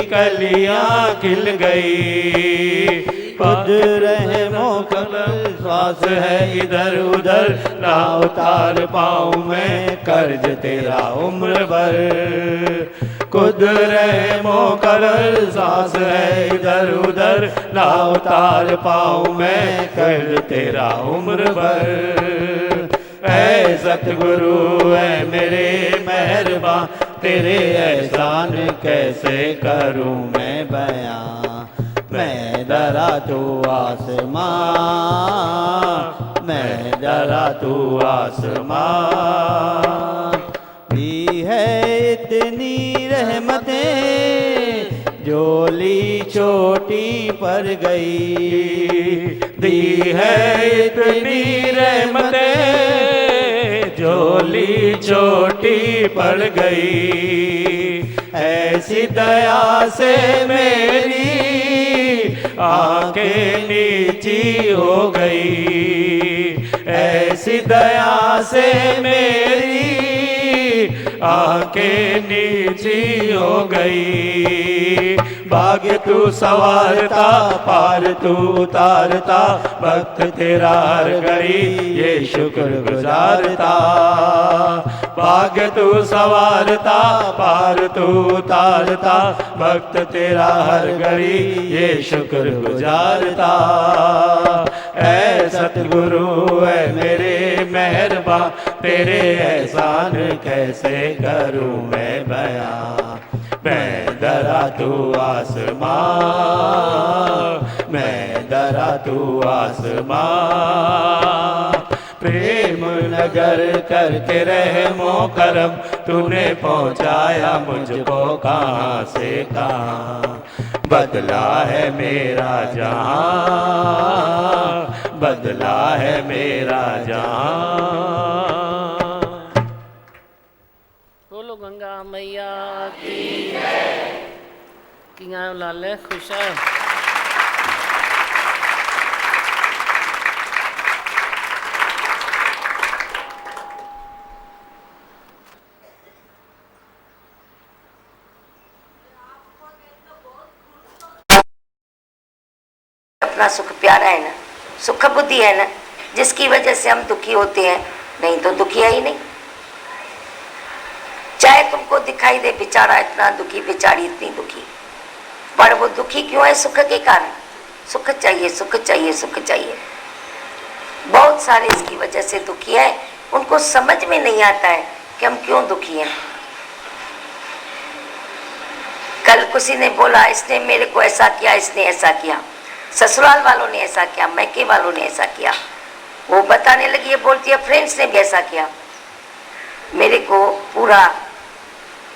कलियां खिल गई। खुद रहे मोकल श्वास है इधर उधर, ना उतार पाऊं मैं कर्ज तेरा उम्र भर। खुद रहे मोकल सांस है इधर उधर, ना उतार पाऊं मैं कर्ज तेरा उम्र भर। ऐ सतगुरु ऐ मेरे मेहरबान, तेरे एहसान कैसे करूं मैं बयां। मैं डरा तू आसमां, मैं डरा तू आसमां। दी है इतनी रहमतें झोली छोटी पड़ गई। दी है इतनी रहमतें झोली छोटी पड़ गई। ऐसी दया से मेरी आंखें नीची हो गई। ऐसी दया से मेरी आंखें नीची हो गई। भाग्य तू संवारता पार तू उतारता, भक्त तेरा हर घड़ी ये शुक्र गुजारता। भाग्य तू संवारता पार तू उतारता, भक्त तेरा हर घड़ी ये शुक्र गुजारता। ऐ सतगुरु ऐ मेरे मेहरबान, तेरे एहसान कैसे करूं मैं बयां। मैं डरा तू आसमां, मैं डरा तू आसमां। प्रेम नगर करके रहमो करम, तूने पहुँचाया मुझको कहाँ से कहाँ। बदला है मेरा जहाँ, बदला है मेरा जहाँ। बोलो गंगा मैया की जय। कियां लाले खुश है। अपना सुख प्यारा है ना, सुख बुद्धि है ना, जिसकी वजह से हम दुखी होते हैं, नहीं तो दुखी है ही नहीं। चाहे तुमको दिखाई दे बेचारा इतना दुखी, बेचारी इतनी दुखी, पर वो दुखी क्यों है? सुख के कारण। सुख चाहिए, सुख चाहिए, सुख चाहिए। बहुत सारे इसकी वजह से दुखी है, उनको समझ में नहीं आता है कि हम क्यों दुखी हैं। कल किसी ने बोला इसने मेरे को ऐसा किया, इसने ऐसा किया, ससुराल वालों ने ऐसा किया, मैके वालों ने ऐसा किया। वो बताने लगी, ये बोलती है फ्रेंड्स ने भी ऐसा किया। मेरे को पूरा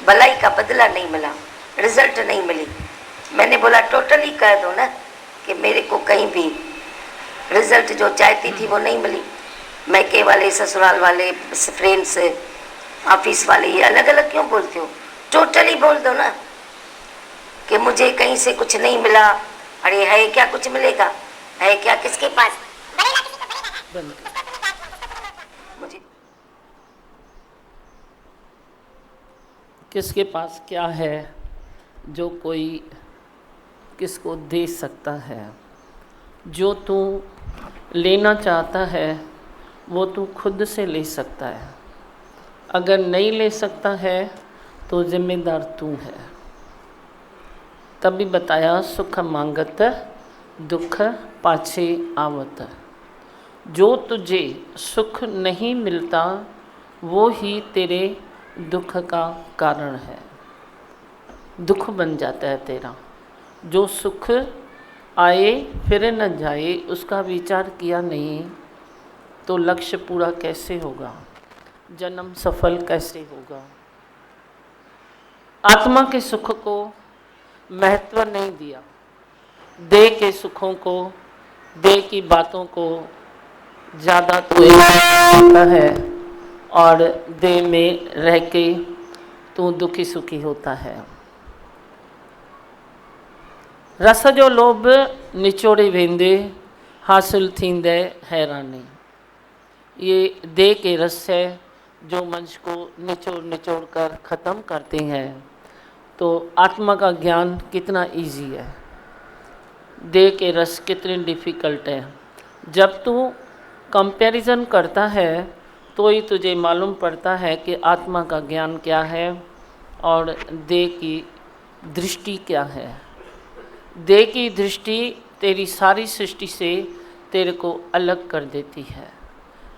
भलाई का बदला नहीं मिला, रिजल्ट नहीं मिली। मैंने बोला टोटली कह दो ना कि मेरे को कहीं भी रिजल्ट जो चाहती थी वो नहीं मिली। मैके वाले, ससुराल वाले, फ्रेंड्स, ऑफिस वाले, ये अलग अलग क्यों बोलते हो? टोटली बोल दो ना कि मुझे कहीं से कुछ नहीं मिला। अरे है क्या कुछ मिलेगा? है क्या? किसके पास? मुझे किसके पास क्या है जो कोई किसको दे सकता है? जो तू लेना चाहता है वो तू खुद से ले सकता है। अगर नहीं ले सकता है तो जिम्मेदार तू है। तभी बताया सुख मांगत दुख पाछे आवत। जो तुझे सुख नहीं मिलता वो ही तेरे दुख का कारण है, दुख बन जाता है तेरा। जो सुख आए फिर न जाए उसका विचार किया नहीं तो लक्ष्य पूरा कैसे होगा, जन्म सफल कैसे होगा। आत्मा के सुख को महत्व नहीं दिया, देह के सुखों को, देह की बातों को ज़्यादा तो होता है और देह में रह के तू दुखी सुखी होता है। रस जो लोभ निचोड़े वेंदे हासिल थींदे हैरानी। ये देह के रस है जो मंच को निचोड़ निचोड़ कर ख़त्म करते हैं तो आत्मा का ज्ञान कितना इजी है, देह के रस कितने डिफ़िकल्ट है। जब तू कंपैरिजन करता है तो ही तुझे मालूम पड़ता है कि आत्मा का ज्ञान क्या है और देह की दृष्टि क्या है। देह की दृष्टि तेरी सारी सृष्टि से तेरे को अलग कर देती है,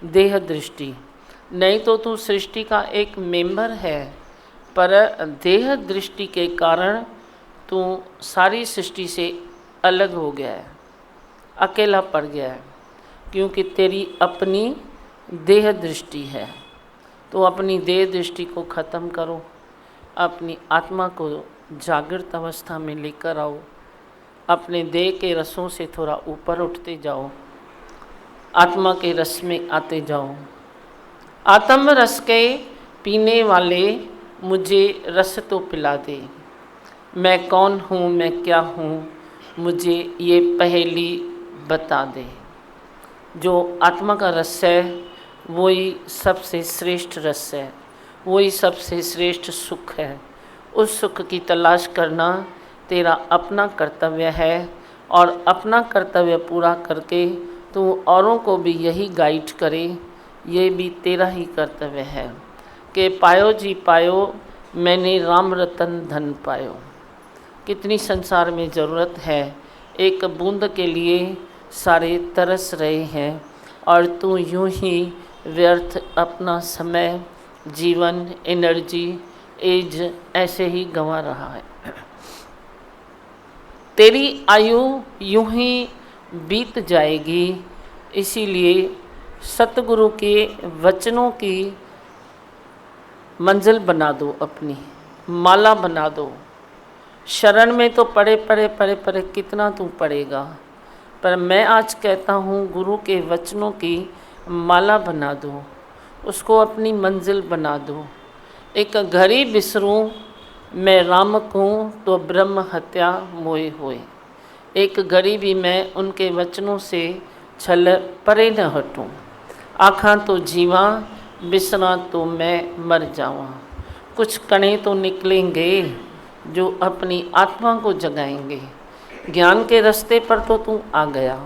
देह दृष्टि। नहीं तो तू सृष्टि का एक मेंबर है, पर देह दृष्टि के कारण तू सारी सृष्टि से अलग हो गया है, अकेला पड़ गया है, क्योंकि तेरी अपनी देह दृष्टि है। तो अपनी देह दृष्टि को ख़त्म करो, अपनी आत्मा को जागृत अवस्था में लेकर आओ, अपने देह के रसों से थोड़ा ऊपर उठते जाओ, आत्मा के रस में आते जाओ। आत्म रस के पीने वाले मुझे रस तो पिला दे, मैं कौन हूँ, मैं क्या हूँ, मुझे ये पहेली बता दे। जो आत्मा का रस है वही सबसे श्रेष्ठ रस है, वही सबसे श्रेष्ठ सुख है। उस सुख की तलाश करना तेरा अपना कर्तव्य है, और अपना कर्तव्य पूरा करके तू औरों को भी यही गाइड करे, ये भी तेरा ही कर्तव्य है कि पायो जी पायो, मैंने राम रतन धन पायो। कितनी संसार में ज़रूरत है, एक बूंद के लिए सारे तरस रहे हैं, और तू यूं ही व्यर्थ अपना समय, जीवन, एनर्जी, एज ऐसे ही गंवा रहा है। तेरी आयु यूं ही बीत जाएगी। इसीलिए सतगुरु के वचनों की मंजिल बना दो, अपनी माला बना दो। शरण में तो पढ़े पढ़े पढ़े पढ़े कितना तू पढ़ेगा, पर मैं आज कहता हूँ गुरु के वचनों की माला बना दो, उसको अपनी मंजिल बना दो। एक घड़ी बिसरूं मैं राम को, तो ब्रह्म हत्या मोए होए। एक घड़ी भी मैं उनके वचनों से छल परे न हटूं। आखा तो जीवा, बिसरा तो मैं मर जावां। कुछ कणे तो निकलेंगे जो अपनी आत्मा को जगाएंगे। ज्ञान के रास्ते पर तो तू आ गया,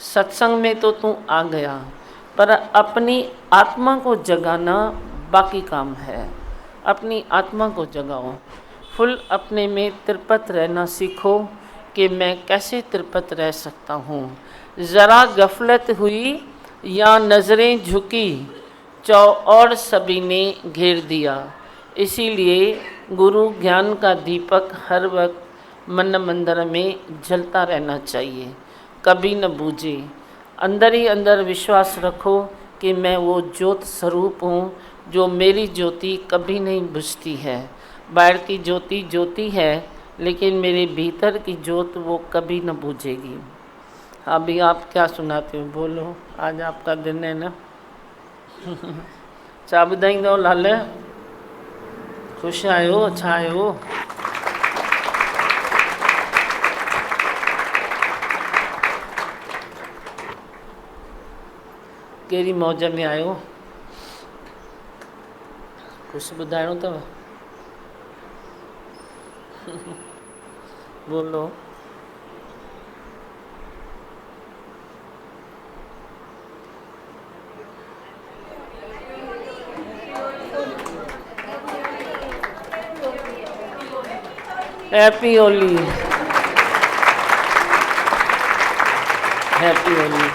सत्संग में तो तू आ गया, पर अपनी आत्मा को जगाना बाकी काम है। अपनी आत्मा को जगाओ, फुल अपने में तिरपत रहना सीखो कि मैं कैसे तिरपत रह सकता हूँ। ज़रा गफलत हुई या नज़रें झुकी, और सभी ने घेर दिया। इसीलिए गुरु ज्ञान का दीपक हर वक्त मन मंदिर में जलता रहना चाहिए, कभी न बूझे। अंदर ही अंदर विश्वास रखो कि मैं वो ज्योत स्वरूप हूँ, जो मेरी ज्योति कभी नहीं बुझती है। बाहर की ज्योति ज्योति है, लेकिन मेरे भीतर की ज्योत वो कभी न बुझेगी। अभी आप क्या सुनाते हो, बोलो। आज आपका दिन है ना। चा बुधाई दो लाल, खुश आयो, अच्छा आयो। कहिड़ी मौज में आयो, कुछ ॿुधाइणो अथव? बोलो। Happy Holi, happy Holi.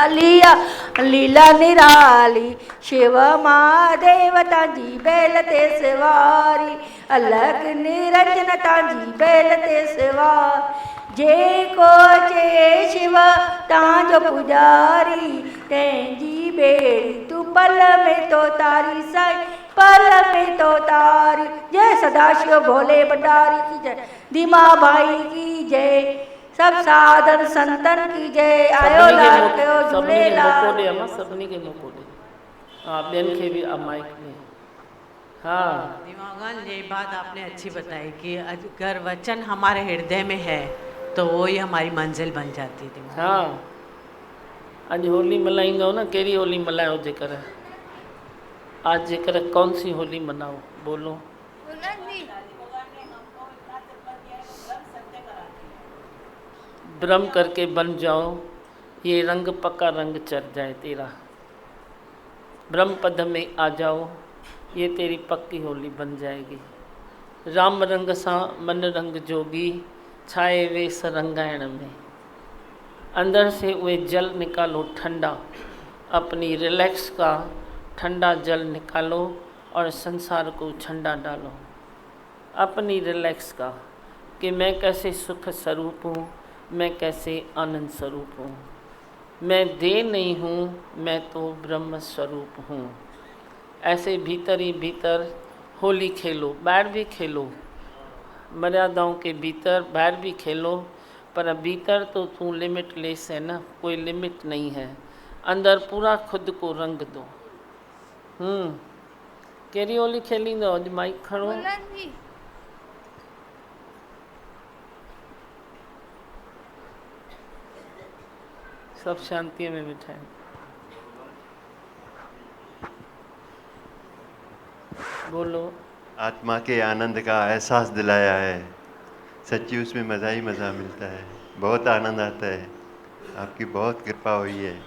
लिया लीला निराली, शिव महादेव तांजी बेल ते सवारी, अलग निरंजन तांजी बेल ते सवार। जे को चे शिव तांजो पुजारी, तेंजी बेड़ी तू पल में तो तारी साई, पल में तो तारी। जय सदाशिव भोले भंडारी की जय, दीमा भाई की जय, सब साधन संतन की जय। आयो लाल झूलेलाल। सबनी के मोको दे। हाँ बेन खे भी अब माइक में। हाँ दिमागन ये बात आपने अच्छी बताई कि अगर वचन हमारे हृदय में है तो वो ही हमारी मंजिल बन जाती है। हाँ अज होली मल्हाईंदो न, कहिड़ी होली मल्हायो जेकर? आज जेकर कौन सी होली मनाओ बोलो? ब्रह्म करके बन जाओ, ये रंग पक्का रंग चढ़ जाए तेरा। ब्रह्म पद में आ जाओ, ये तेरी पक्की होली बन जाएगी। राम रंग सां मन रंग जोगी, छाए वेस रंगाइण में। अंदर से वे जल निकालो ठंडा, अपनी रिलैक्स का ठंडा जल निकालो और संसार को ठंडा डालो। अपनी रिलैक्स का कि मैं कैसे सुख स्वरूप हूँ, मैं कैसे आनंद स्वरूप हूँ। मैं देह नहीं हूँ, मैं तो ब्रह्म स्वरूप हूँ। ऐसे भीतर ही भीतर होली खेलो, बाहर भी खेलो, मर्यादाओं के भीतर बाहर भी खेलो, पर भीतर तो तू लिमिटलेस है ना, कोई लिमिट नहीं है। अंदर पूरा खुद को रंग दो। कहिड़ी होली खेलींदो? अॼु माइक खणो। सब शांति में बैठा है। बोलो। आत्मा के आनंद का एहसास दिलाया है, सच्ची उसमें मज़ा ही मज़ा मिलता है, बहुत आनंद आता है। आपकी बहुत कृपा हुई है,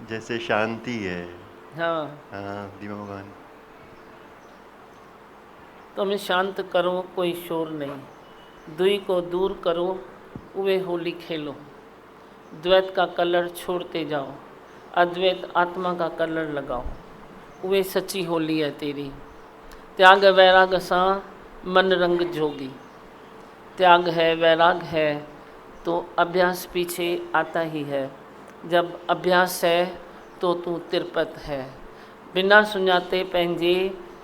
जैसे शांति है। हाँ हाँ दिमागन तुम्हें शांत करो, कोई शोर नहीं। दुई को दूर करो, वे होली खेलो। द्वैत का कलर छोड़ते जाओ, अद्वैत आत्मा का कलर लगाओ, वे सच्ची होली है तेरी। त्याग वैराग सा मन रंग जोगी। त्याग है, वैराग है तो अभ्यास पीछे आता ही है। जब अभ्यास है तो तू तिरपत है। बिना सुञाते पंहिंजे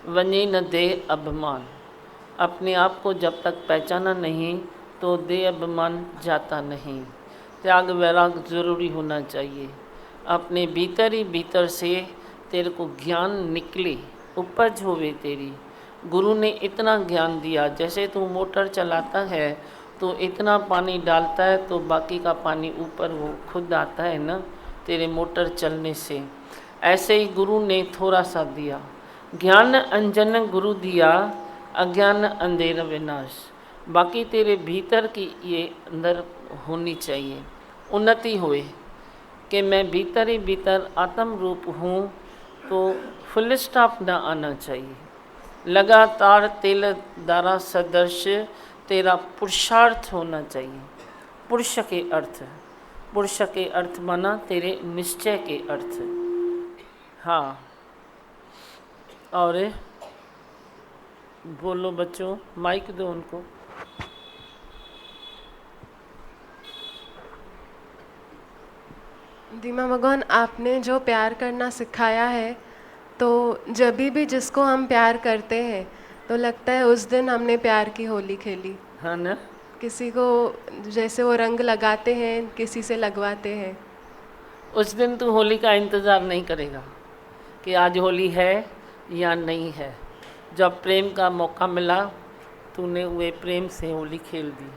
वञे न दे अभिमान। अपने आप को जब तक पहचाना नहीं तो दे अभिमान जाता नहीं। त्याग वैराग ज़रूरी होना चाहिए। अपने भीतर ही भीतर से तेरे को ज्ञान निकले, उपज होवे तेरी। गुरु ने इतना ज्ञान दिया, जैसे तू मोटर चलाता है तो इतना पानी डालता है तो बाकी का पानी ऊपर वो खुद आता है ना, तेरे मोटर चलने से। ऐसे ही गुरु ने थोड़ा सा दिया, ज्ञान अंजन गुरु दिया, अज्ञान अंधेर विनाश। बाकी तेरे भीतर की ये अंदर होनी चाहिए, उन्नति होए कि मैं भीतर ही भीतर आत्म रूप हूँ, तो फुल स्टॉप ना आना चाहिए। लगातार तेल दारा सदर्श तेरा पुरुषार्थ होना चाहिए। पुरुष के अर्थ, पुरुष के अर्थ माना तेरे निश्चय के अर्थ। हाँ और बोलो बच्चों, माइक दो उनको। दीमा भगवान, आपने जो प्यार करना सिखाया है, तो जब भी जिसको हम प्यार करते हैं तो लगता है उस दिन हमने प्यार की होली खेली। हाँ ना। किसी को जैसे वो रंग लगाते हैं, किसी से लगवाते हैं। उस दिन तू होली का इंतज़ार नहीं करेगा कि आज होली है या नहीं है। जब प्रेम का मौका मिला तूने वे प्रेम से होली खेल दी।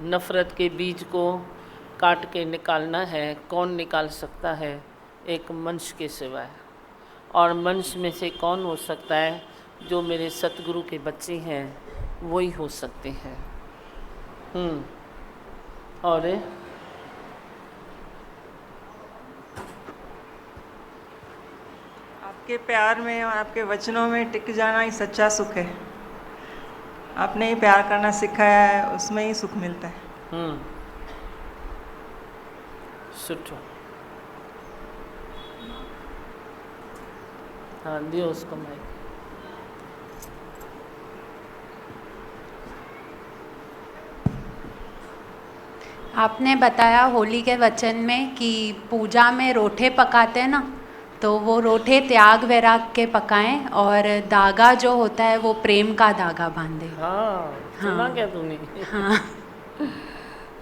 नफ़रत के बीज को काट के निकालना है, कौन निकाल सकता है? एक मनुष्य के सिवाय। और मनुष्य में से कौन हो सकता है? जो मेरे सतगुरु के बच्चे हैं वही हो सकते हैं। और आपके प्यार में और आपके वचनों में टिक जाना ही सच्चा सुख है। आपने ही प्यार करना सिखाया है, उसमें ही सुख मिलता है। सुठो। हाँ दियो उसको माइक। आपने बताया होली के वचन में कि पूजा में रोठे पकाते हैं ना, तो वो रोठे त्याग वैराग के पकाएं और धागा जो होता है वो प्रेम का धागा बांधे। हाँ सुना क्या तूने? हाँ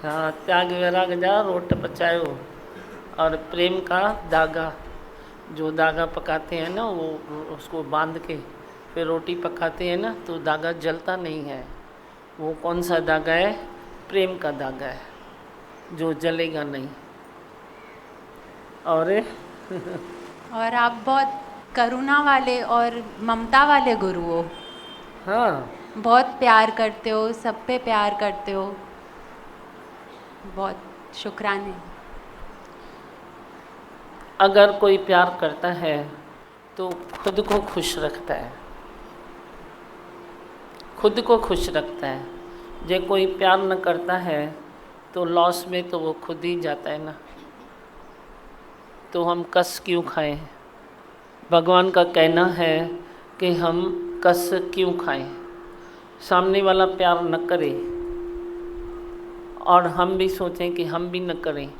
हाँ त्याग वैराग जा रोट पचायो। और प्रेम का धागा, जो धागा पकाते हैं ना वो उसको बांध के फिर रोटी पकाते हैं ना तो धागा जलता नहीं है। वो कौन सा धागा है? प्रेम का धागा है जो जलेगा नहीं। और और आप बहुत करुणा वाले और ममता वाले गुरु हो। हाँ, बहुत प्यार करते हो, सब पे प्यार करते हो। बहुत शुक्राने। अगर कोई प्यार करता है तो खुद को खुश रखता है, खुद को खुश रखता है। जो कोई प्यार न करता है तो लॉस में तो वो खुद ही जाता है ना। तो हम कस क्यों खाएं? भगवान का कहना है कि हम कस क्यों खाएं? सामने वाला प्यार न करे और हम भी सोचें कि हम भी न करें,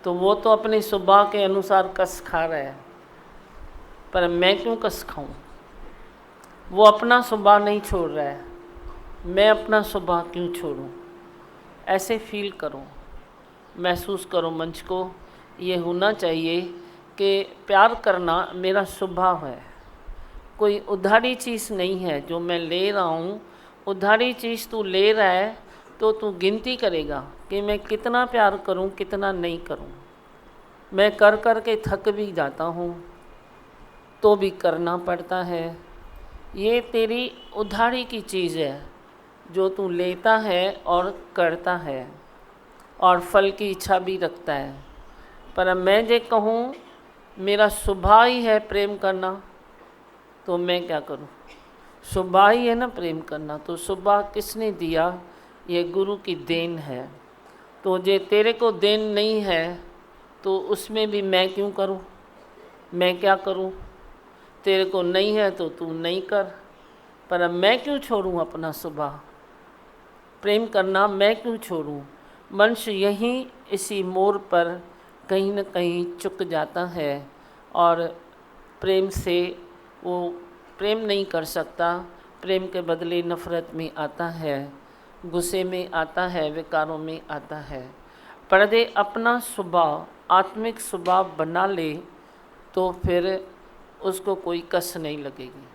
तो वो तो अपने स्वभाव के अनुसार कस खा रहा है, पर मैं क्यों कस खाऊं? वो अपना स्वभाव नहीं छोड़ रहा है, मैं अपना स्वभाव क्यों छोड़ूं? ऐसे फील करो, महसूस करो मंच को। ये होना चाहिए कि प्यार करना मेरा स्वभाव है, कोई उधारी चीज़ नहीं है जो मैं ले रहा हूँ। उधारी चीज़ तू ले रहा है तो तू गिनती करेगा कि मैं कितना प्यार करूं, कितना नहीं करूं। मैं कर कर के थक भी जाता हूं तो भी करना पड़ता है। ये तेरी उधारी की चीज़ है जो तू लेता है और करता है और फल की इच्छा भी रखता है। पर मैं जे कहूँ मेरा स्वभाव ही है प्रेम करना, तो मैं क्या करूं? स्वभाव ही है ना प्रेम करना, तो स्वभाव किसने दिया? ये गुरु की देन है। तो जे तेरे को देन नहीं है तो उसमें भी मैं क्यों करूं? मैं क्या करूं? तेरे को नहीं है तो तू नहीं कर, पर मैं क्यों छोड़ूं अपना स्वभाव? प्रेम करना मैं क्यों छोड़ूं? मनुष्य यहीं इसी मोड़ पर कहीं न कहीं चुक जाता है और प्रेम से वो प्रेम नहीं कर सकता। प्रेम के बदले नफ़रत में आता है, गुस्से में आता है, विकारों में आता है। पर यदि अपना स्वभाव आत्मिक स्वभाव बना ले तो फिर उसको कोई कस नहीं लगेगी।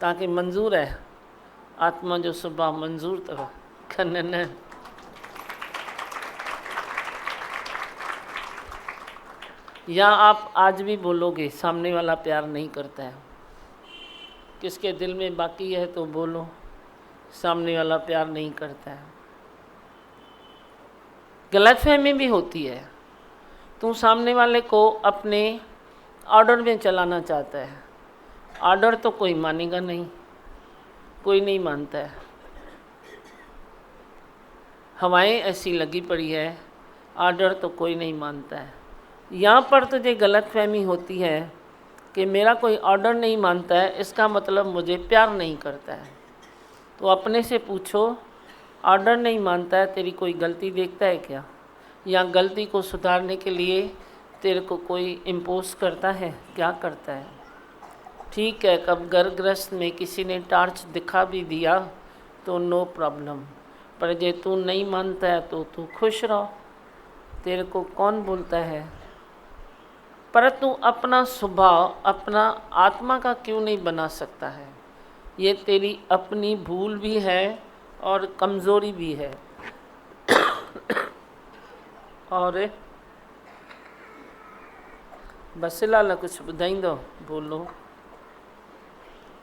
ताकि मंजूर है आत्मा जो स्वभाव मंजूर तो खनन। या आप आज भी बोलोगे सामने वाला प्यार नहीं करता है, किसके दिल में बाकी है तो बोलो सामने वाला प्यार नहीं करता है। गलतफहमी भी होती है। तू सामने वाले को अपने ऑर्डर में चलाना चाहता है, ऑर्डर तो कोई मानेगा नहीं, कोई नहीं मानता है। हवाएं ऐसी लगी पड़ी है, ऑर्डर तो कोई नहीं मानता है। यहाँ पर तुझे गलतफहमी होती है कि मेरा कोई ऑर्डर नहीं मानता है, इसका मतलब मुझे प्यार नहीं करता है। तो अपने से पूछो, ऑर्डर नहीं मानता है, तेरी कोई गलती देखता है क्या? या गलती को सुधारने के लिए तेरे को कोई इम्पोज करता है? क्या करता है? ठीक है, कब गर्भग्रस्त में किसी ने टार्च दिखा भी दिया तो नो प्रॉब्लम, पर जे तू नहीं मानता है तो तू खुश रहो, तेरे को कौन बोलता है? पर तू अपना स्वभाव अपना आत्मा का क्यों नहीं बना सकता है? ये तेरी अपनी भूल भी है और कमज़ोरी भी है। और बस लाला कुछ ॿुधाईंदो? बोलो,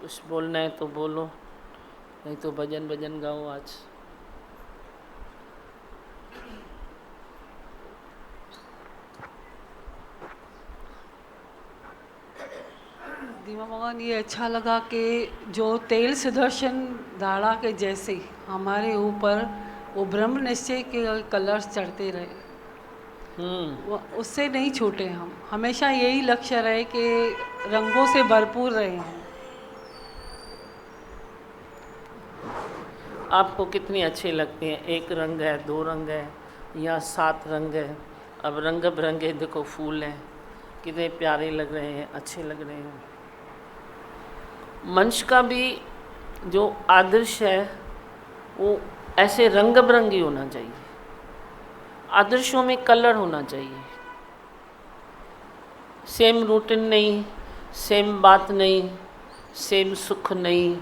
कुछ बोलना है तो बोलो, नहीं तो भजन भजन गाओ आज। दीमा भगवान, ये अच्छा लगा कि जो तेल सुदर्शन धारा के जैसे हमारे ऊपर वो ब्रह्म निश्चय के कलर्स चढ़ते रहे, उससे नहीं छूटे। हम हमेशा यही लक्ष्य रहे कि रंगों से भरपूर रहे हम। आपको कितनी अच्छी लगती हैं? एक रंग है, दो रंग है, या 7 रंग है। अब रंग बिरंगे देखो फूल हैं, कितने प्यारे लग रहे हैं, अच्छे लग रहे हैं। मंच का भी जो आदर्श है वो ऐसे रंग बिरंगी होना चाहिए। आदर्शों में कलर होना चाहिए। सेम रूटीन नहीं, सेम बात नहीं, सेम सुख नहीं,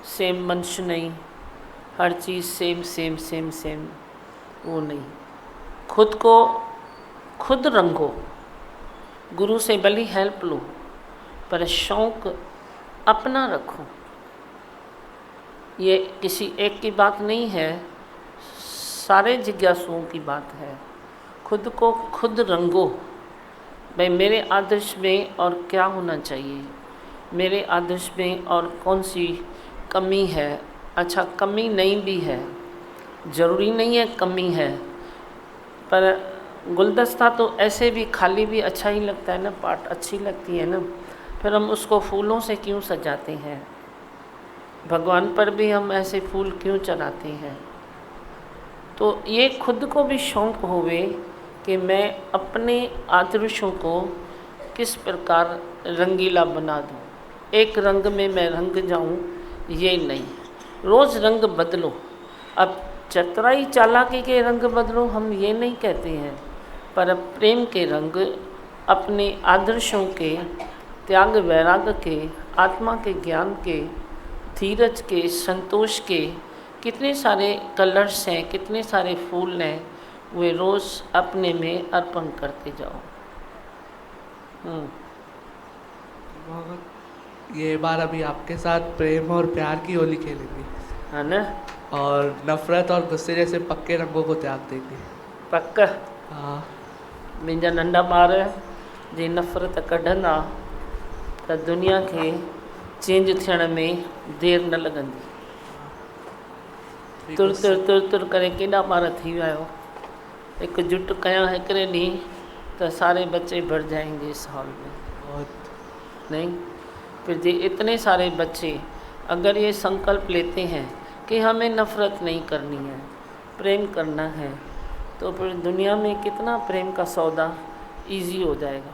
सेम मनुष्य नहीं, हर चीज़ सेम सेम सेम सेम वो नहीं। खुद को खुद रंगो, गुरु से भली हेल्प लो, पर शौक़ अपना रखो। ये किसी एक की बात नहीं है, सारे जिज्ञासुओं की बात है। खुद को खुद रंगो, भाई मेरे आदर्श में और क्या होना चाहिए, मेरे आदर्श में और कौन सी कमी है। अच्छा, कमी नहीं भी है, ज़रूरी नहीं है कमी है, पर गुलदस्ता तो ऐसे भी खाली भी अच्छा ही लगता है ना, पाट अच्छी लगती है ना, फिर हम उसको फूलों से क्यों सजाते हैं, भगवान पर भी हम ऐसे फूल क्यों चढ़ाते हैं। तो ये खुद को भी शौक़ होवे कि मैं अपने आदर्शों को किस प्रकार रंगीला बना दूँ, एक रंग में मैं रंग जाऊँ, ये नहीं, रोज़ रंग बदलो। अब चतुराई चालाकी के रंग बदलो हम ये नहीं कहते हैं, पर प्रेम के रंग, अपने आदर्शों के, त्याग वैराग के, आत्मा के ज्ञान के, धीरज के, संतोष के कितने सारे कलर्स हैं, कितने सारे फूल हैं, वे रोज़ अपने में अर्पण करते जाओ। ये बार अभी आपके साथ प्रेम और प्यार की होली खेलेंगे, है ना, और नफरत और गुस्से जैसे पक्के रंगों को त्याग देंगे। पक्का? हाँ। मुंहिंजा नंढा ॿार जे नफ़रत कढंदा त दुनिया खे चेंज थियण में देर न लॻंदी। तुर तुर तुर तुर करे केॾा ॿार थी विया आहियो, हिकु जुट कयां हिकिड़े ॾींहुं तो सारे बच्चे भर जाएंगे इस हॉल में। बहुत नहीं, फिर ये इतने सारे बच्चे अगर ये संकल्प लेते हैं कि हमें नफ़रत नहीं करनी है, प्रेम करना है, तो फिर दुनिया में कितना प्रेम का सौदा इजी हो जाएगा।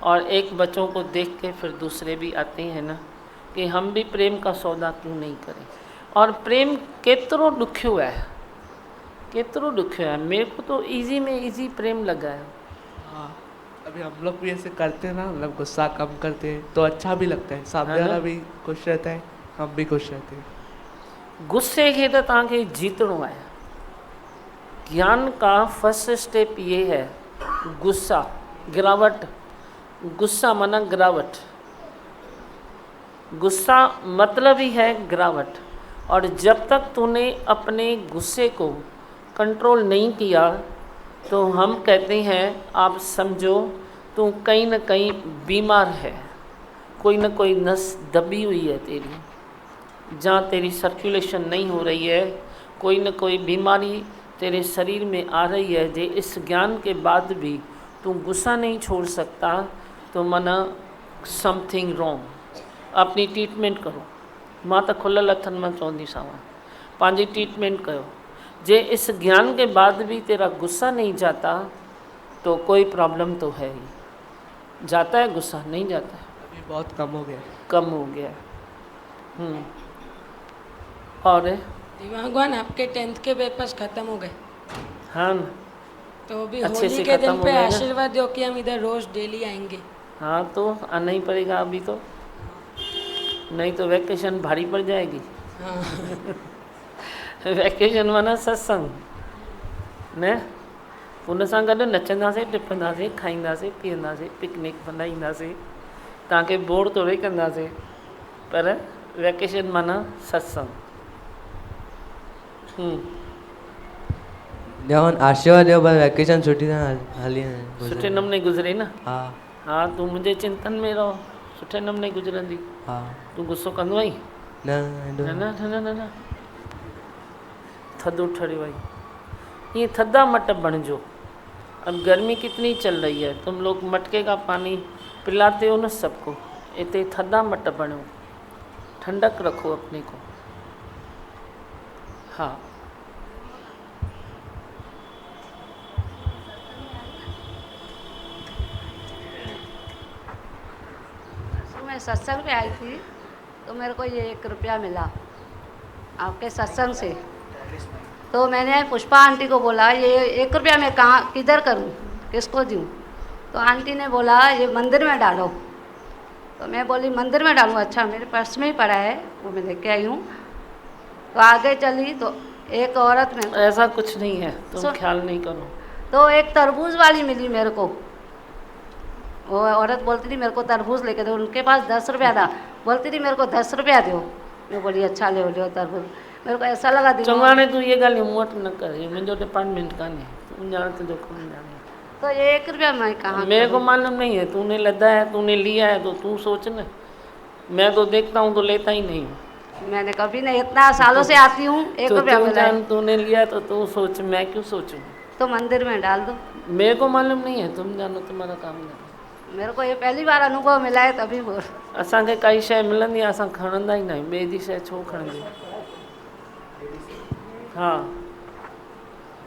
और एक बच्चों को देख के फिर दूसरे भी आते हैं ना कि हम भी प्रेम का सौदा क्यों नहीं करें। और प्रेम केतरो ॾुखियो है, केतरो ॾुखियो है, मेरे को तो इजी में इजी प्रेम लगा है। हाँ, अभी हम लोग भी ऐसे करते हैं ना, मतलब गुस्सा कम करते हैं तो अच्छा भी लगता है, सामने वाला भी खुश रहता है, हम भी खुश रहते हैं। गुस्से खे तो तव्हांखे जीतणो है। ज्ञान का फर्स्ट स्टेप ये है गुस्सा, गिरावट। गुस्सा माना गिरावट, गुस्सा मतलब ही है गिरावट। और जब तक तूने अपने गुस्से को कंट्रोल नहीं किया तो हम कहते हैं आप समझो तू कहीं न कहीं बीमार है, कोई न कोई नस दबी हुई है तेरी, जहाँ तेरी सर्कुलेशन नहीं हो रही है, कोई न कोई बीमारी तेरे शरीर में आ रही है। जे इस ज्ञान के बाद भी तू गुस्सा नहीं छोड़ सकता तो माना समथिंग रॉन्ग। अपनी ट्रीटमेंट करो, मां तो खुलल हथन में चवंदीसांव, पंहिंजी ट्रीटमेंट कयो। जे इस ज्ञान के बाद भी तेरा गुस्सा नहीं जाता तो कोई प्रॉब्लम तो है ही। जाता है गुस्सा? नहीं जाता है, अभी बहुत कम हो गया, कम हो गया। और भगवान आपके 10th के पेपर्स खत्म हो गए। हाँ न, तो अभी अच्छे से होली के खत्म दिन हो पे गए ना। आशीर्वाद दो कि हम इधर रोज डेली आएंगे। हाँ तो आना ही पड़ेगा अभी तो, नहीं तो वैकेशन भारी पड़ जाएगी। वैकेशन माना सत्संग न, उन सां गॾु नचंदासीं, टिपंदासीं, खाईंदासीं, पीअंदासीं, पिकनिक मल्हाईंदासीं, तव्हांखे बोर थोड़े कंदासीं, पर वैकेशन माना सत्संग। ॼण आशीर्वाद ॾियो भाई, वैकेशन सुठी तरह हली सुठे नमूने गुज़रे न। हा हाँ, तूं मुंहिंजे चिंतन में रहो, सुठे नमूने गुज़रंदी। हा। तूं गुस्सो कंदो आई? न न न न न न, थधो ठरियो आई, ये थधा मट बणिजो। अब गर्मी कितनी चल रही है, तुम लोग मटके का पानी पिलाते हो न सबको, इतने थधा मट बनो, ठंडक रखो अपने को। हाँ मैं सत्संग पे आई थी तो मेरे को ये 1 रुपया मिला आपके सत्संग से। तो मैंने पुष्पा आंटी को बोला ये 1 रुपया मैं कहाँ किधर करूँ, किसको दूँ? तो आंटी ने बोला ये मंदिर में डालो। तो मैं बोली मंदिर में डालूँ? अच्छा, मेरे पर्स में ही पड़ा है, वो मैं लेके आई हूँ। तो आगे चली तो एक औरत में, ऐसा कुछ नहीं है, तुम ख्याल नहीं करो। तो एक तरबूज वाली मिली मेरे को। वो औरत बोलती थी मेरे को तरबूज लेके दो, उनके पास 10 रुपया था, बोलती थी मेरे को 10 रुपया दो। मैं बोली अच्छा ले लो तरबूज। मेरे को ऐसा लगा चंगाने तू ये गाली मुँह न कर, ये मुझे डिपार्टमेंट का नहीं, तुम जानते जो कौन जाने। तो 1 रुपया मैं कहाँ, मेरे को मालूम नहीं है, तूने लदा है, तूने लिया है तो तू सोच न। मैं तो देखता हूँ तो लेता ही नहीं। मैंने कभी नहीं, इतना सालों से आती हूँ, 1 रुपया मिला। तूने लिया तो तू सोच, मैं क्यों सोचूं? तो मंदिर में डाल दो। मेरे को मालूम नहीं है, तुम जानो, तुम्हारा काम जानो। मेरे को ये पहली बार अनुभव मिला है, तभी बोल। असांखे काई शइ मिलंदी आहे असां खणंदा ई न आहियूं, ॿिए जी शइ छो खणंदी। हाँ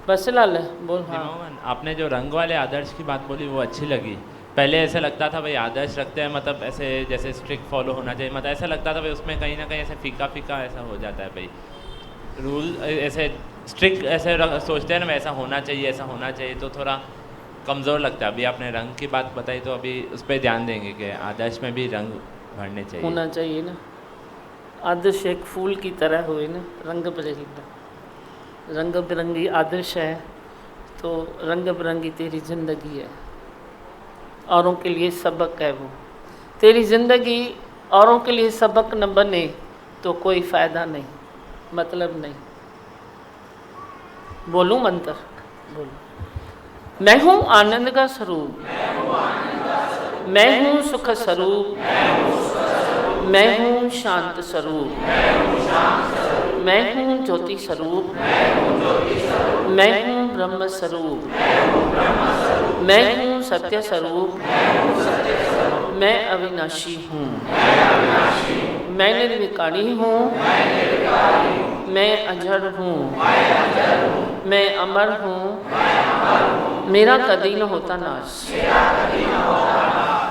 बस लाल बोल। हाँ, आपने जो रंग वाले आदर्श की बात बोली वो अच्छी लगी। पहले ऐसा लगता था भाई आदर्श रखते हैं मतलब ऐसे जैसे स्ट्रिक्ट फॉलो होना चाहिए, मतलब ऐसा लगता था भाई उसमें कहीं ना कहीं ऐसे फीका फीका ऐसा हो जाता है भाई, रूल ऐसे स्ट्रिक्ट ऐसे सोचते हैं ना ऐसा होना चाहिए ऐसा होना चाहिए, तो थोड़ा कमज़ोर लगता है। अभी आपने रंग की बात बताई तो अभी उस पर ध्यान देंगे कि आदर्श में भी रंग भरने चाहिए, होना चाहिए ना। आदर्श एक फूल की तरह हुए ना, रंग बिरंगी आदर्श है तो रंग बिरंगी तेरी ज़िंदगी है, औरों के लिए सबक है वो। तेरी ज़िंदगी औरों के लिए सबक न बने तो कोई फ़ायदा नहीं, मतलब नहीं। बोलूं मंत्र? बोलूं। मैं हूँ आनंद का स्वरूप, मैं हूँ सुख स्वरूप, मैं हूँ शांत स्वरूप, मैं हूँ ज्योति स्वरूप, मैं हूँ ब्रह्म स्वरूप, मैं हूँ सत्य स्वरूप, मैं अविनाशी हूँ, मैं निर्विकारी हूँ, मैं अजर हूँ, मैं अमर हूँ, मेरा कभी न होता नाश,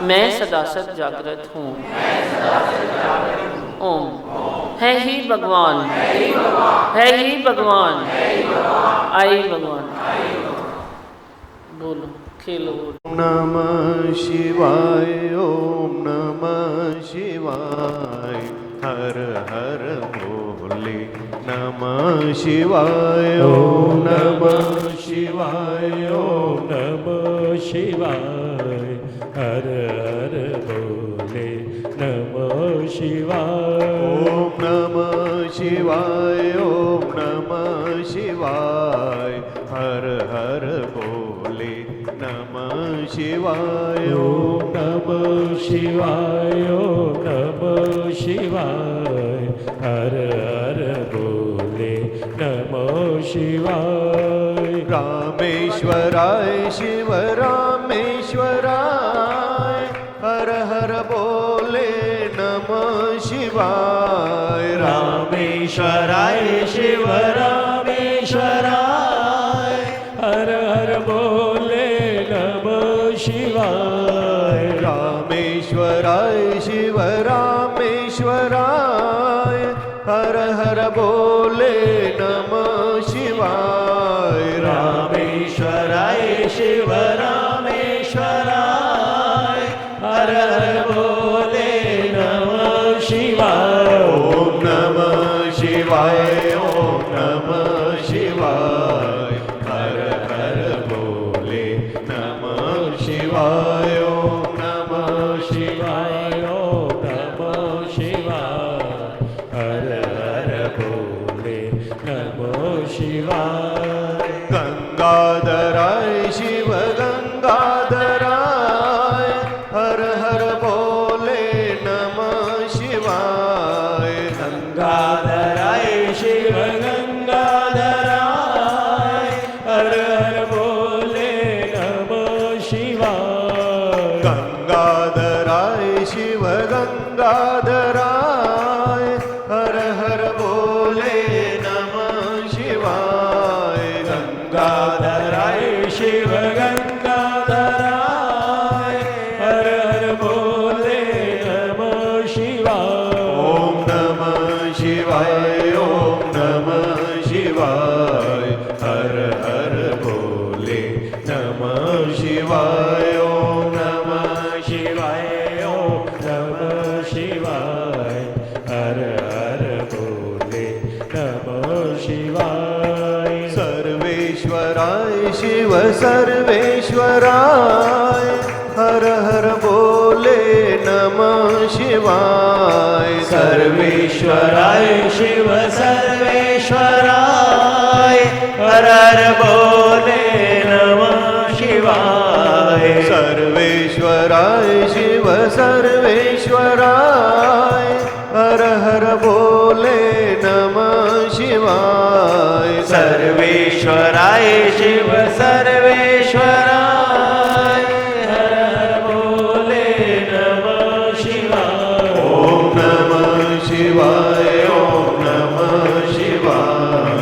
मैं सदा सत जागृत हूँ। ओम। है ही भगवान, है ही भगवान, आई भगवान। बोलो, खेलो। ओम नमः शिवाय, ओम नमः शिवाय, हर हर भोले नमः शिवाय, ओम नमः शिवाय, ओम नमः शिवाय, हर हर भोले नमः शिवाय, ओम नमः शिवाय, ओम नमः शिवाय, हर हर भोले नमः शिवाय, ओम नमः शिवाय, ओम नमः शिवाय, हर हर भोले नमः शिवाय। रामेश्वराय शिव रामेश्वराय, हर हर भोले नमः शिवाय। रामेश्वराय शिव रामेश्वराय, हर हर भोले नमः शिवाय। रामेश्वराय शिव रामेश्वराय, हर हर भोले नमः शिवाय। रामेश्वराय शिव रामेश्वराय, हर हर भोले नमः शिवाय। ओम नमः शिवाय, ओम नमः शिवाय, हर हर भोले नमः शिवाय। ओम नमः शिवाय, ओम नमः शिवाय, हर हर भोले नमः शिवाय। गंगाधराय शिव गंगाधराय, हर हर भोले नमः शिवाय। गंगाधराय शिव गंगाधराय, हर हर भोले नमः शिवाय। गंगाधराय शिव गंगाधराय, हर हर भोले नमः शिवाय। गंगाधराय शिव गंगाधराय, हर हर भोले नमः शिवाय। ओम नमः शिवाय, ओम नमः शिवाय, शिव सर्वेश्वराय, हर हर बोले नमः शिवाय। सर्वेश्वराय शिव सर्वेश्वराय, हर हर बोले नमः शिवाय। सर्वेश्वराय शिव सर्वेश्वराय, हर हर बोले नमः शिवाय। सर्वेश्वराय शिव सर्वेश्वराय, हर हर बोले नमः शिवाय। ओम नमः शिवाय, ओम नमः शिवाय,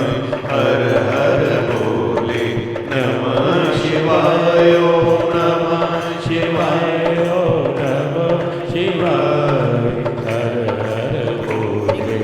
हर हर बोले नमः शिवाय। ओम नमः शिवाय, ओम नमः शिवाय, हर हर बोले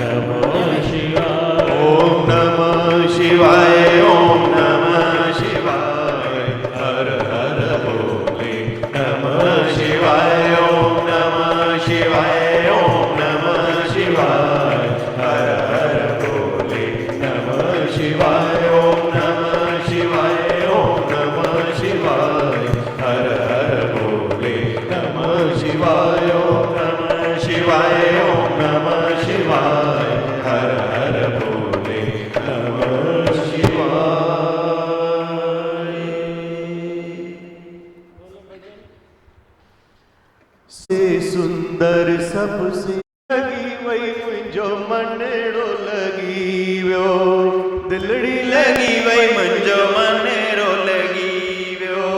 नमः शिवाय। ओम नमः शिवाय, ओम नमः शिवाय, हर हर बोले नमः शिवाय। ओम नमः शिवाय, ओम नमः शिवाय, हर हर बोले नमः शिवाय। ओम नमः शिवाय, ओम नमः शिवाय, हर हर बोले नमः शिवाय। ओम नमः शिवाय, ओम नमः शिवाय, हर हर बोले नमः शिवाय। से सुंदर सबसे लगी वही मुंहिंजो मनेड़ो लगी वियो, दिलड़ी लगी वही मुंहिंजो मनेड़ो लगी वियो।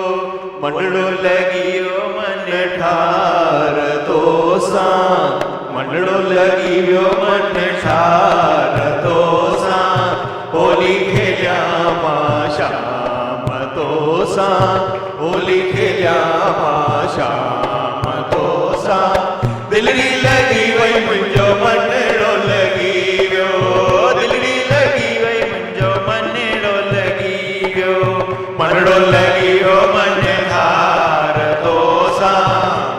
मनड़ो लगी वियो मन ठार तो सां, मनड़ो लगी वियो मन ठार तो सां। होली खेलिया मां शाम तो सां, होली खेलिया मां शाम तो सां। दिलड़ी लगी वही मुंहिंजो मनेड़ो लगी वियो, दिलड़ी लगी वही मुंहिंजो मनेड़ो लगी वियो। मनड़ो लगी वियो मन ठार तो सां,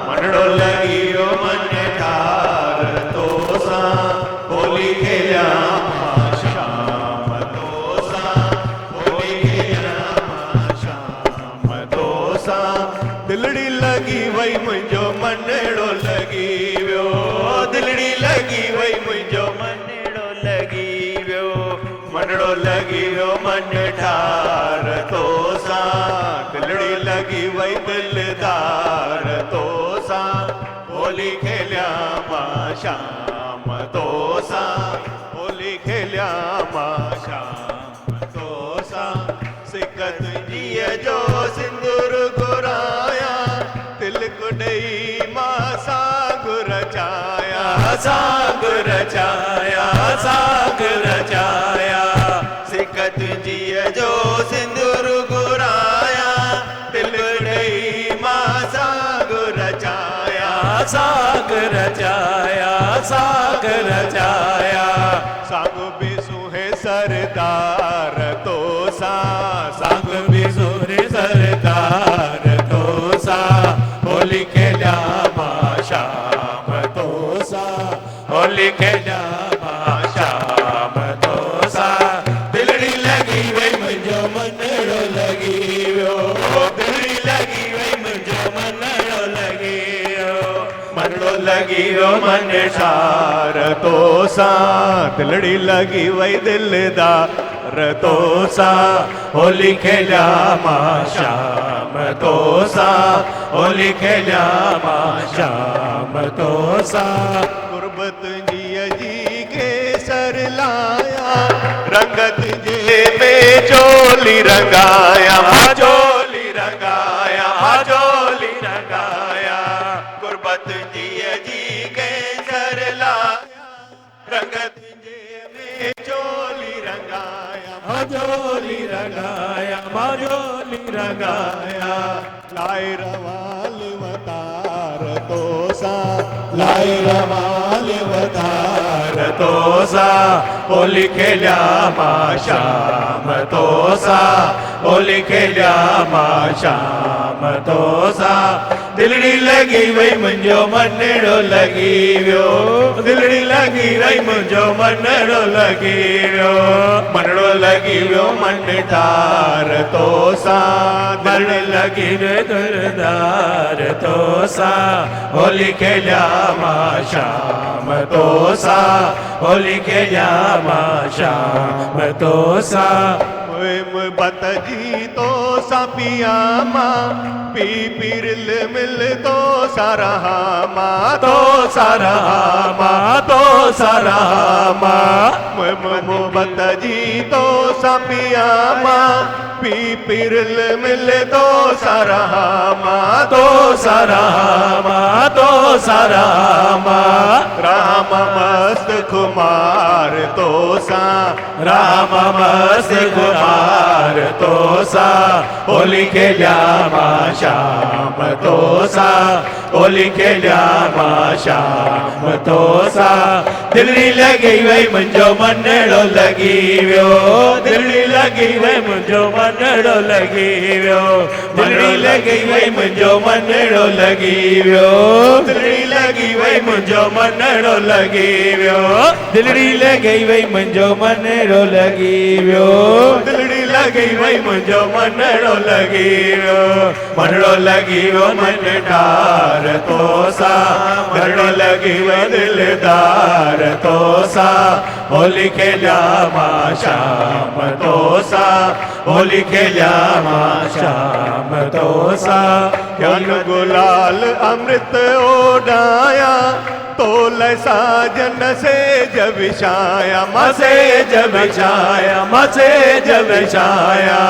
मनड़ो लगी वियो मन ठार तो सां। होली खेलिया मां शाम तो सां, होली खेलिया मां शाम तो सां। दिलड़ी लगी वही मुंहिंजो मनेड़ो लगी वियो, दिलड़ी लगी वही मुंहिंजो मनेड़ो लगी वियो। मनड़ो लगी वियो मन ठार तो सां, दिलड़ी लगी वही दिलदार तो सां। होली खेलिया मां शाम तो सां, होली खेलिया मां शाम तो सां। सिकत जीअ जो सिंदूर घुराया, तिलक ॾेई मां साग रचाया, साग रचाया, साग रचाया। सिकत जीअ जो सिंदूर घुराया, तिलक ॾेई मां साग रचाया, साग रचाया, साग रचाया। साग भी सुहे सरदार तो सां, साग भी सुहे सरदार तो सां। होली खेलिया मां शाम तो सां, होली खेलिया मां शाम तो सां। दिलड़ी लगी वही मुंहिंजो मनेड़ो लगी वियो, दिलड़ी लगी वही मुंहिंजो मनेड़ो लगी वियो। मनड़ो लगी वियो मन ठार तो सां, दिलड़ी लगी वही दिलदार तो सां। होली खेलिया मां शाम तो सां, होली खेलिया मां शाम तो सां। गुरबत जीअ जी केसर लाया, रंगत जे में चोली रंगाया, चोली रंगाया, चोली रंगाया। गुरबत जीअ जी केसर लाया, रंगत जे में चोली रंगाया, चोली रंगाया, चोली रंगाया। लाए रवाल वतार तो सां, लाए रवाल वतार तो सां। होली खेलिया मां शाम तो सां, होली खेलिया मां शाम शाम तो सा दिलड़ी लगी वही मुंहिंजो मनड़ो लगी वियो दिलड़ी लगी वही मुंहिंजो मनड़ो लगी वियो मनड़ो लगी वियो मन तार तो सा दिलड़ी लगी वे दिलदार तो सा होली खेलिया मां शाम तो सा होली खेलिया मां शाम तो सा बत जी तो सा पिया मां पी पिरल मिल तो सारा मां तो सारा मां तो सारा मां मोहब्बत जी तो सा पिया मां पी पिरल मिल तो सारा मां तो सारा मां तो सारा मां राम मस्त कुमार तो सा राम मस्त कुमार तो सा होली खेलिया मां शाम तो सा होली खेलिया मां शाम तो सा दिलड़ी लगी वही मुंहिंजो मनड़ो लगी वियो दिलड़ी लगी वही मुंहिंजो मनड़ो लगी वियो दिलड़ी लगी वही मुंहिंजो मनड़ो लगी वियो दिलड़ी लगी वही मुंहिंजो मनड़ो लगी वियो दिलड़ी लगी वही मुंहिंजो मनड़ो लगी वियो दिलड़ी लगी वही मुंहिंजो मनड़ो लगी वियो मनड़ो लगी वियो मन ठार तो सा मनड़ो लगी वही दिलदार तो सा होली खेलिया मां शाम तो सा होली खेलिया मां शाम तो सा ज्ञान गुलाल अमृत ओढ़ाया तोल साजन से जब छाया मसे जब छाया मसे जब छाया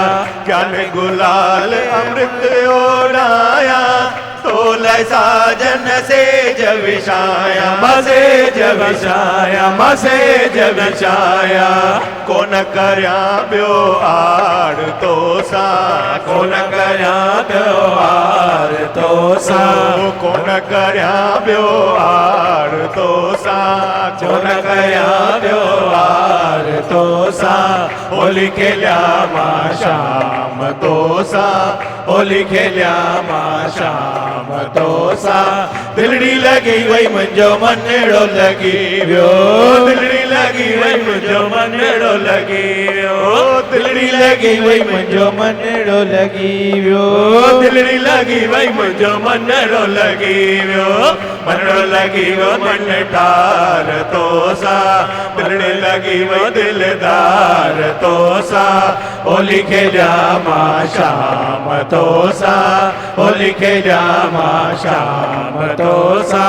ज्ञान गुलाल अमृत ओढ़ाया तोल साजन से जब छाया मसे जब छाया मसे जब छाया कोन करया बियो आड़ तो सा कोन करया बियो आड़ तो सा कोन करया बियो आड़ तो सा कोन करया बियो आड़ तो सा होली खेलिया मां शाम तो सा होली खेलिया मां शाम तो सा दिलड़ी लगी वही मुंहिंजो मनड़ो लगी वियो दिलड़ी लगी वही मुंहिंजो मनड़ो लगी वियो दिलड़ी लगी वही मुंहिंजो मनड़ो लगी वियो दिलड़ी लगी वही मुंहिंजो मनड़ो लगी वियो मनड़ो लगी वियो मन ठार तो सा दिलड़ी लगी वही दिलदार तो सा होली खेलिया मां शाम तो सा होली खेलिया मां शाम तो सा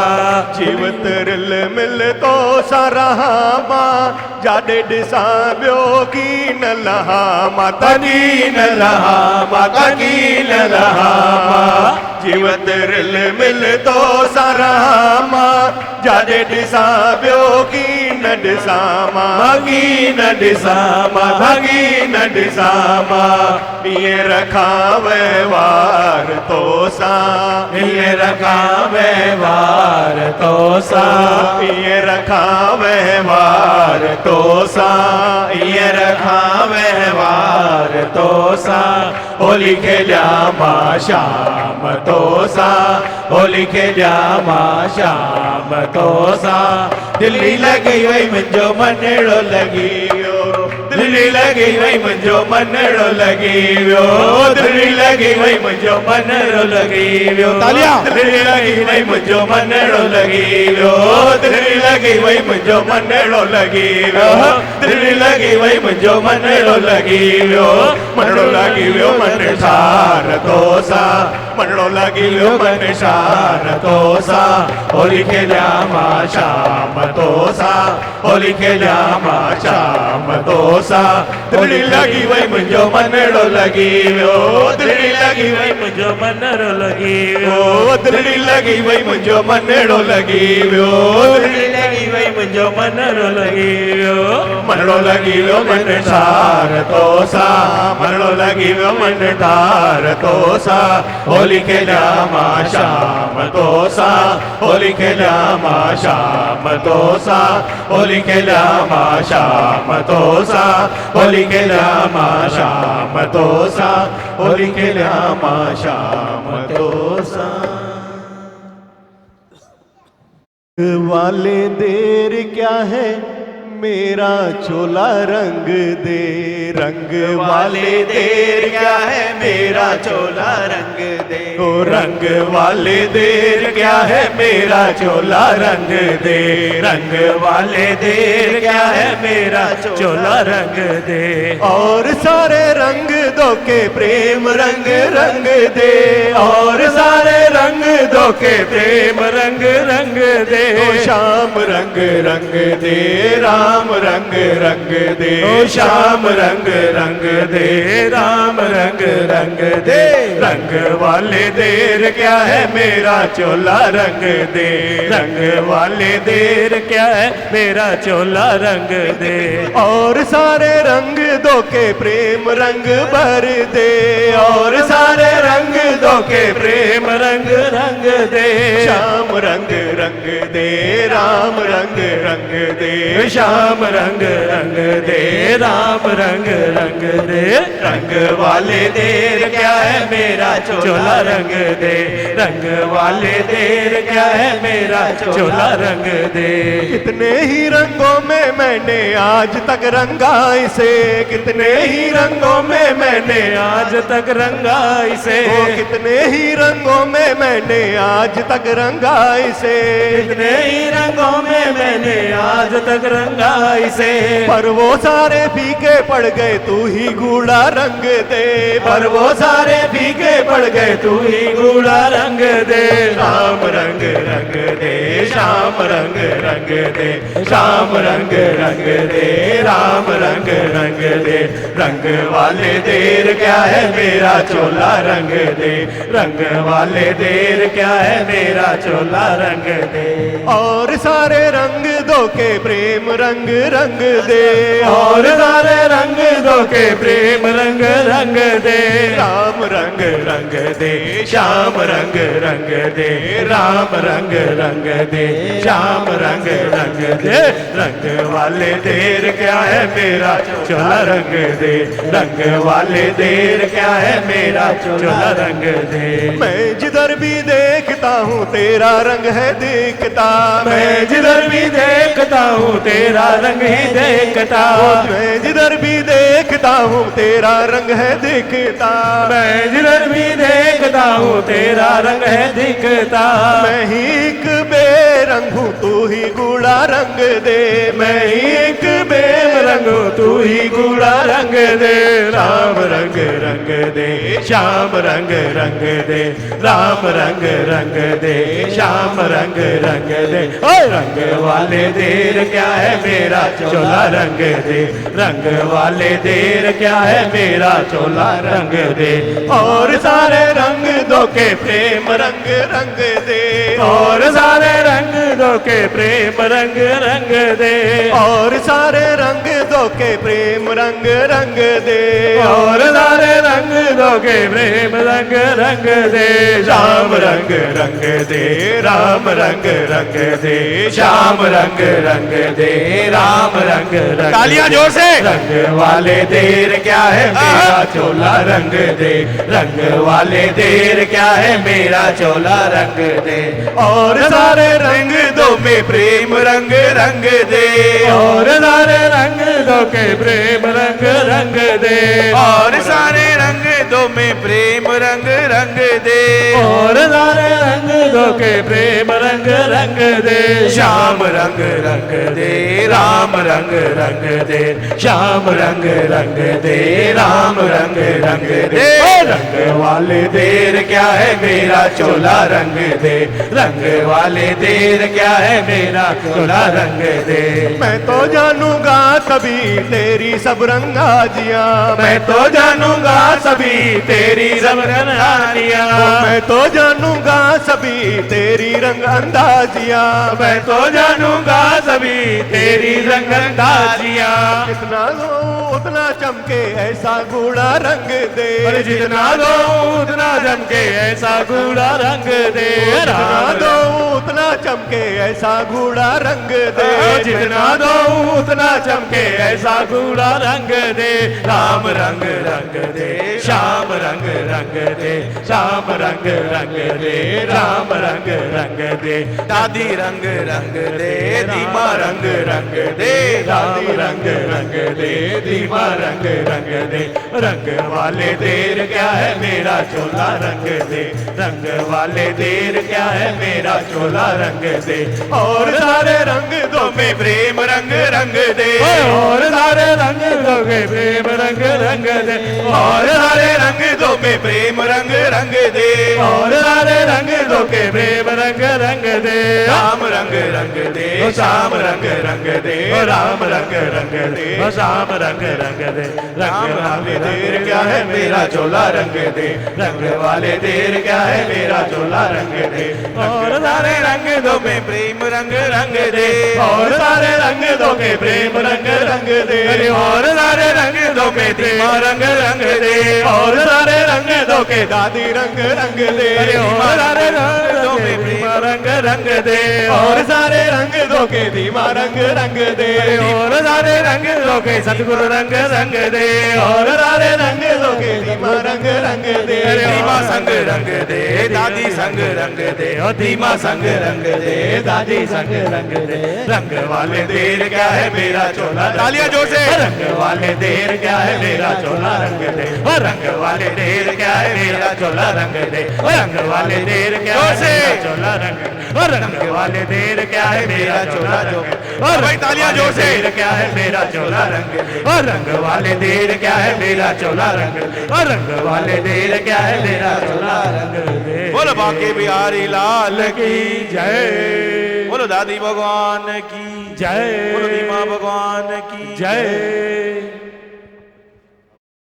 जीवत रिल मिल तो सारा मां जाॾे ॾिसां ॿियो की न लहा माता तनी न रहा माता की न रहा मां जीवत रिल मिल तो सारा मां जाॾे ॾिसां ॿियो की न ॾिसां मां भागी न ॾिसां मां भागी न ॾिसां मां ईअं रखां वहिंवार तो सां ईअं रखां वहिंवार तो सां ईअं रखां वहिंवार तो सां ईअं रखां वहिंवार तो सां होली खेलिया मां शाम तो सां होली खेलिया मां शाम तो सां दिलड़ी लगी वही मुंहिंजो मनड़ो लगी वियो दिलड़ी लगी वही मुंहिंजो मनड़ो लगी वियो दिलड़ी लगी वही मुंहिंजो मनड़ो लगी वियो तालियां दिलड़ी लगी वही मुंहिंजो मनड़ो लगी वियो दिलड़ी लगी वही मुंहिंजो मनड़ो लगी वियो दिलड़ी लगी वही मुंहिंजो मनड़ो लगी वियो मनड़ो लगी वियो मन ठार तो सा मनड़ो लगी वियो मन ठार तो सा होली खेलिया मां शाम तो सा होली खेलिया मां शाम तो सा दिलड़ी लगी वही मुंहिंजो मनड़ो लगी वियो दिलड़ी लगी वही मुंहिंजो मनड़ो लगी वियो दिलड़ी लगी वही मुंहिंजो मनड़ो लगी वियो दिलड़ी लगी वही मुंहिंजो मन लॻी वियो मनड़ो लॻी वियो मन ठार तो सां मनड़ो लॻी वियो मन ठार तो सां होली खेलिया मां शाम तो सां होली खेलिया मां शाम तो सां होली खेलिया मां शाम तो सां होली खेलिया मां शाम तो सां होली खेलिया मां शाम तो सां वाले देर क्या है मेरा चोला रंग दे रंग वाले देर क्या है मेरा चोला रंग दे ओ रंग वाले देर क्या है मेरा चोला रंग दे रंग वाले देर क्या है मेरा चोला रंग दे और सारे रंग दो के प्रेम रंग रंग दे और सारे रंग दो के प्रेम रंग रंग दे ओ शाम रंग रंग दे राम रंग रंग दे ओ शाम रंग रंग दे राम रंग रंग दे रंग वाले देर क्या है मेरा चोला रंग दे रंग वाले देर क्या है मेरा चोला रंग दे और सारे रंग दो के प्रेम रंग भर दे और सारे रंग दो के प्रेम रंग रंग दे शाम रंग रंग दे राम रंग रंग दे शाम रंग रंग दे राम रंग रंग दे रंग वाले देर क्या है मेरा चोला रंग दे रंग वाले देर क्या है मेरा चोला रंग दे कितने ही रंगों में मैंने आज तक रंगा इसे कितने ही रंगों में मैंने आज तक रंगा इसे कितने ही रंगों में मैंने आज तक रंगा इसे कितने ही रंगों में मैंने आज तक रंगा इसे पर वो सारे फीके पड़ गए तू ही गूढ़ा रंग दे पर वो सारे फीके पड़ गए तू ही गूढ़ा रंग दे शाम रंग रंग दे शाम रंग रंग दे शाम रंग रंग दे राम रंग रंग दे रंग वाले देर क्या है मेरा चोला रंग दे रंग वाले देर क्या है मेरा चोला रंग दे और सारे रंग दो के प्रेम रंग रंग दे और सारे रंग दो के प्रेम रंग रंग दे राम रंग रंग दे श्याम रंग रंग दे राम रंग रंग दे श्याम रंग रंग दे रंग वाले देर क्या है मेरा चोला रंग दे रंग वाले देर क्या है मेरा चोला रंग दे मैं जिधर भी देखता हूँ तेरा रंग है दिखता मैं जिधर भी देखता हूँ तेरा रंग ही देखता मैं जिधर भी देखता हूँ तेरा रंग है दिखता मैं जिधर भी देखता हूँ तेरा रंग है दिखता मैं ही एक बेरंग हूँ तू ही गूढ़ा रंग दे मैं ही एक बेरंग हूँ तू ही गूढ़ा रंग दे राम रंग रंग दे श्याम रंग रंग दे राम रंग रंग दे श्याम रंग रंग दे ओ रंग वाले देर क्या है मेरा चोला रंग दे रंग वाले देर क्या है मेरा चोला रंग दे और सारे रंग दो के प्रेम रंग रंग दे और सारे रंग दो के प्रेम रंग रंग दे और सारे रंग दो के प्रेम रंग रंग दे और सारे रंग दो के प्रेम रंग रंग दे श्याम रंग रंग दे राम रंग रंग दे श्याम रंग रंग दे राम रंग रंग तालियां जोर से रंग वाले देर क्या है मेरा चोला रंग दे रंग वाले देर क्या है मेरा चोला रंग दे और सारे रंग दो में प्रेम रंग रंग दे और सारे रंग दो के प्रेम रंग रंग दे और सारे रंग दो में प्रेम रंग रंग दे और सारे रंग दो के प्रेम रंग रंग दे श्याम रंग रंग दे राम रंग रंग दे श्याम रंग रंग दे राम रंग रंग दे रंग वाले देर क्या है मेरा चोला रंग दे रंग वाले देर क्या है मेरा चोला रंग दे मैं तो जानूंगा सभी तेरी सब रंगाजियां मैं तो जानूंगा सभी तेरी सब रंगाजियां मैं तो जानूंगा सभी तेरी रंग अंदाज अंदाजियाँ, मैं तो जानूंगा सभी तेरी रंग अंदाजियाँ। जितना दो उतना चमके ऐसा गूढ़ा रंग दे, अरे जितना दो उतना चमके ऐसा गूढ़ा रंग दे, जितना दो उतना चमके ऐसा गूढ़ा रंग दे, जितना दो उतना चमके ऐसा गूढ़ा रंग दे। राम रंग रंग दे, श्याम रंग रंग दे, श्याम रंग रंग दे, राम रंग रंग दे। दादी रंग रंग दे, धीमा रंग रंग दे, राम रंग रंग दे, धीमा रंग रंग दे। रंग वाले देर क्या है मेरा चोला रंग दे, रंग वाले देर क्या है मेरा चोला रंग दे। और सारे रंग दो में प्रेम रंग रंग दे, और सारे रंग दो में प्रेम रंग रंग दे, और सारे रंग दो में प्रेम रंग रंग दे, और सारे रंग दो के प्रेम रंग रंग दे। राम रंग रंग दे, श्याम रंग रंग दे, राम रंग रंग दे, श्याम रंग रंग दे। रंग वाले देर क्या है मेरा चोला रंग दे, रंग वाले देर क्या है मेरा चोला रंग दे। और सारे रंग दो में प्रेम रंग रंग दे, और सारे रंग दो के प्रेम रंग रंग दे, और सारे रंग दो के धीमा रंग रंग दे, और सारे रंग दो के दादी रंग रंग दे, और सारे रंग दो के धीमा रंग रंग दे, और सारे रंग दो के धीमा रंग रंग दे, और सारे रंग दो के सतगुरु रंग रंग दे, और सारे रंग दो के धीमा रंग रंग दे। धीमा संग रंग दे, दादी संग रंग दे, और धीमा संग रंग दे, दादी संग रंग दे। रंग वाले देर क्या है मेरा चोला, तालियां जोर से। रंग वाले देर क्या है मेरा चोला रंग दे, और रंग वाले देर क्या है मेरा चोला रंग दे, और रंग वाले देर क्या है मेरा चोला रंग, और रंग वाले देर क्या है मेरा चोला रंग, और भाई तालियां जोर से। क्या है मेरा चोला रंग, और रंग वाले देर क्या है मेरा चोला रंग, और रंग वाले देर क्या है मेरा चोला रंग दे। बोलो बांके बिहारी लाल की जय, बोलो दादी भगवान की जय, बोलो धीमा भगवान की जय।